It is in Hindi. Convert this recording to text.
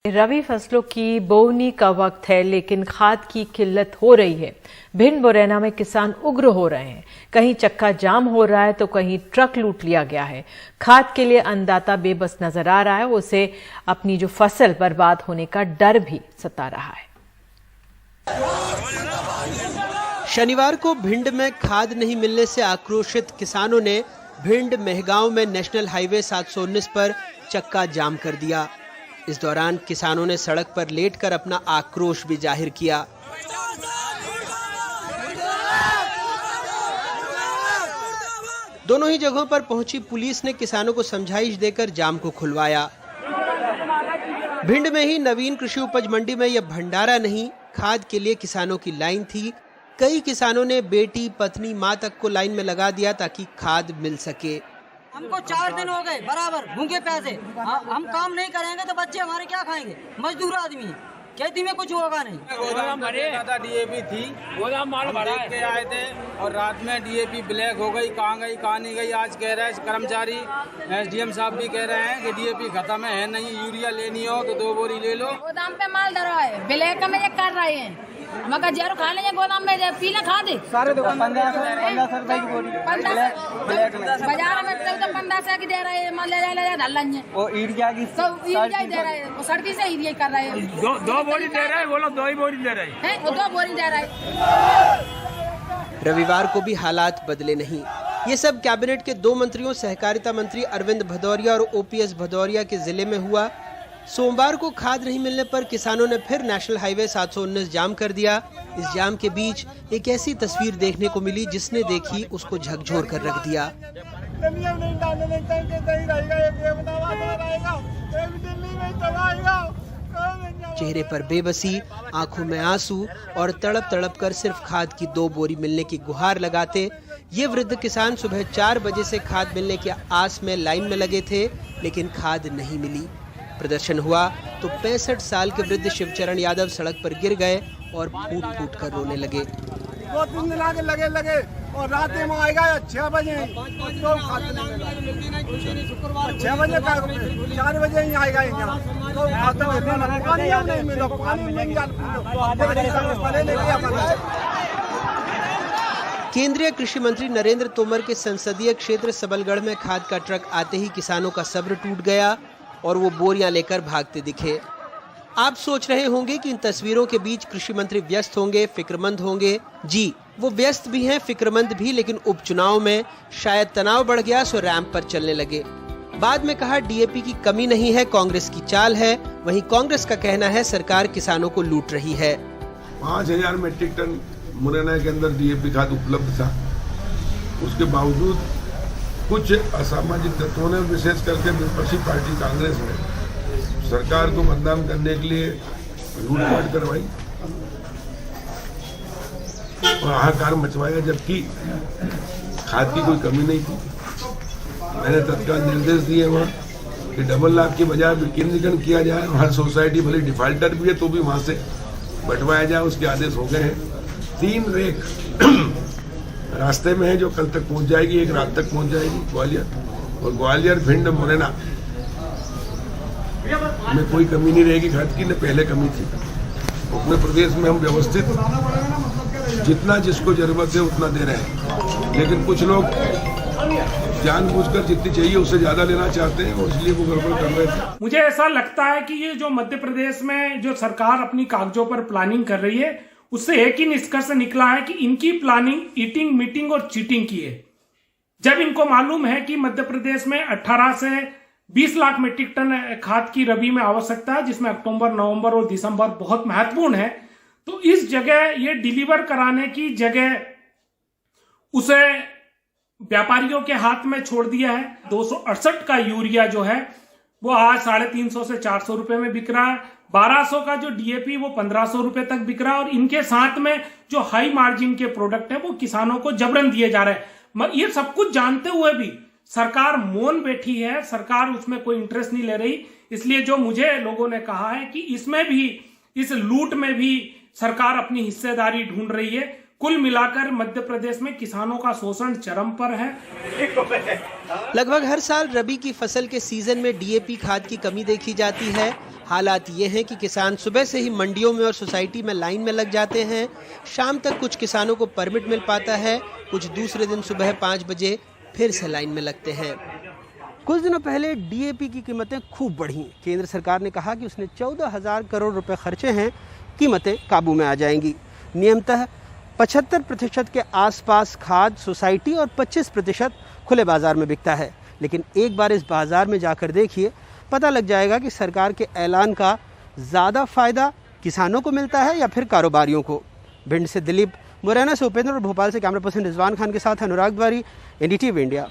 रबी फसलों की बोवनी का वक्त है, लेकिन खाद की किल्लत हो रही है। भिंड मुरैना में किसान उग्र हो रहे हैं। कहीं चक्का जाम हो रहा है तो कहीं ट्रक लूट लिया गया है। खाद के लिए अन्नदाता बेबस नजर आ रहा है। उसे अपनी जो फसल बर्बाद होने का डर भी सता रहा है। शनिवार को भिंड में खाद नहीं मिलने से आक्रोशित किसानों ने भिंड मेहगांव में नेशनल हाईवे 719 पर चक्का जाम कर दिया। इस दौरान किसानों ने सड़क पर लेटकर अपना आक्रोश भी जाहिर किया। दोनों ही जगहों पर पहुंची पुलिस ने किसानों को समझाइश देकर जाम को खुलवाया। भिंड में ही नवीन कृषि उपज मंडी में यह भंडारा नहीं, खाद के लिए किसानों की लाइन थी। कई किसानों ने बेटी, पत्नी, मां तक को लाइन में लगा दिया ताकि खाद मिल सके। हमको 4 दिन हो गए बराबर भूखे प्यासे। हम काम नहीं करेंगे तो बच्चे हमारे क्या खाएंगे? मजदूर आदमी है, खेती में कुछ होगा नहीं। गोदाम भरे डीएपी थी, गोदाम माल भरा के आए थे और रात में डीएपी ब्लैक हो गई। कहाँ गई कहाँ नहीं गई, आज कह रहे हैं कर्मचारी एसडीएम साहब भी कह रहे हैं कि डीएपी खत्म है नहीं, यूरिया लेनी हो तो 2 बोरी ले लो। गोदाम पे माल धरा है, ब्लैक में ये कर रहे हैं। मगर जरूर खा लेंगे गोदाम में, पीना खा दे सारे दुकान 1500 रुपए की बोरी बाजार में तो 1500 की दे रहे हैं। माल ले जा धर लेंगे और यूरिया की तो यूरिया दे रहे हैं, सड़की से यूरिया कर रहे हैं। 2 बोरी दे रहे हैं, बोलो 2 ही बोरी दे रहे हैं, वो 2 बोरी दे रहे हैं। रविवार को भी हालात बदले नहीं। ये सब कैबिनेट के 2 मंत्रियों सहकारिता मंत्री अरविंद भदौरिया और ओपीएस भदौरिया के जिले में हुआ। सोमवार को खाद नहीं मिलने पर किसानों ने फिर नेशनल हाईवे 719 जाम कर दिया। इस जाम के बीच एक ऐसी तस्वीर देखने को मिली जिसने देखी उसको झकझोर कर रख दिया। चेहरे पर बेबसी, आंखों में आंसू और तड़प तड़प कर सिर्फ खाद की 2 बोरी मिलने की गुहार लगाते ये वृद्ध किसान सुबह 4 बजे से खाद मिलने की आस में लाइन में लगे थे, लेकिन खाद नहीं मिली। प्रदर्शन हुआ तो 65 साल के वृद्ध शिवचरण यादव सड़क पर गिर गए और फूट फूट कर रोने लगे। 2-3 दिन आगे लगे और रात में आएगा 6 बजे तो 6 बजे का 4 बजे ही आएगा यहाँ तो पानी नहीं मिला, पानी नहीं केंद्रीय कृषि मंत्री नरेंद्र तोमर के संसदीय क्षेत्र सबलगढ़ में खाद का ट्रक आते ही किसानों का सब्र टूट गया और वो बोरियां लेकर भागते दिखे। आप सोच रहे होंगे कि इन तस्वीरों के बीच कृषि मंत्री व्यस्त होंगे, फिक्रमंद होंगे। जी, वो व्यस्त भी हैं, फिक्रमंद भी, लेकिन उपचुनाव में शायद तनाव बढ़ गया सो रैंप पर चलने लगे। बाद में कहा डीएपी की कमी नहीं है, कांग्रेस की चाल है। वहीं कांग्रेस का कहना है सरकार किसानों को लूट रही है। 5000 मीट्रिक टन मुरैना के अंदर डीएपी खाद उपलब्ध था। उसके बावजूद कुछ असामाजिक तत्वों ने, विशेष करके विपक्षी पार्टी कांग्रेस ने सरकार को बदनाम करने के लिए लूटपाट करवाई और हाहाकार मचवाया, जबकि खाद की कोई कमी नहीं थी। मैंने तत्काल निर्देश दिए वहाँ कि डबल लाख की बजाय विकेंद्रीकरण किया जाए। हर सोसाइटी भले डिफाल्टर भी है तो भी वहाँ से बंटवाया जाए, उसके आदेश हो गए हैं। 3 रेक रास्ते में है जो कल तक पहुंच जाएगी, एक रात तक पहुंच जाएगी ग्वालियर, और ग्वालियर, भिंड, मुरैना में कोई कमी नहीं रहेगी खाद की, न पहले कमी थी। अपने प्रदेश में हम व्यवस्थित जितना जिसको जरूरत है उतना दे रहे हैं, लेकिन कुछ लोग जानबूझकर जितनी चाहिए उससे ज्यादा लेना चाहते हैं और इसलिए वो गड़बड़ कर रहे थे। मुझे ऐसा लगता है कि ये जो मध्य प्रदेश में जो सरकार अपनी कागजों पर प्लानिंग कर रही है, उससे एक ही निष्कर्ष निकला है कि इनकी प्लानिंग ईटिंग, मीटिंग और चीटिंग की है। जब इनको मालूम है कि मध्य प्रदेश में 18 से 20 लाख मीट्रिक टन खाद की रबी में आवश्यकता है, जिसमें अक्टूबर, नवंबर और दिसंबर बहुत महत्वपूर्ण है, तो इस जगह ये डिलीवर कराने की जगह उसे व्यापारियों के हाथ में छोड़ दिया है। 268 का यूरिया जो है वो आज 350 से 400 रुपए में बिक रहा है। 1200 का जो डीएपी वो 1500 रुपए तक बिक रहा है, और इनके साथ में जो हाई मार्जिन के प्रोडक्ट है वो किसानों को जबरन दिए जा रहे हैं। ये सब कुछ जानते हुए भी सरकार मौन बैठी है, सरकार उसमें कोई इंटरेस्ट नहीं ले रही। इसलिए जो मुझे लोगों ने कहा है कि इसमें भी, इस लूट में भी सरकार अपनी हिस्सेदारी ढूंढ रही है। कुल मिलाकर मध्य प्रदेश में किसानों का शोषण चरम पर है। लगभग हर साल रबी की फसल के सीजन में डीएपी खाद की कमी देखी जाती है। हालात ये हैं कि किसान सुबह से ही मंडियों में और सोसाइटी में लाइन में लग जाते हैं। शाम तक कुछ किसानों को परमिट मिल पाता है, कुछ दूसरे दिन सुबह 5 बजे फिर से लाइन में लगते हैं। कुछ दिनों पहले डीएपी की कीमतें खूब बढ़ी। केंद्र सरकार ने कहा कि उसने 14,000 करोड़ रुपए खर्चे हैं, कीमतें काबू में आ जाएंगी। नियमतः 75% के आसपास खाद सोसाइटी और 25% खुले बाजार में बिकता है। लेकिन एक बार इस बाजार में जाकर देखिए, पता लग जाएगा कि सरकार के ऐलान का ज़्यादा फायदा किसानों को मिलता है या फिर कारोबारियों को। भिंड से दिलीप, मुरैना से उपेंद्र और भोपाल से कैमरा पर्सन रिजवान खान के साथ अनुराग द्वारी, एनडीटीवी इंडिया।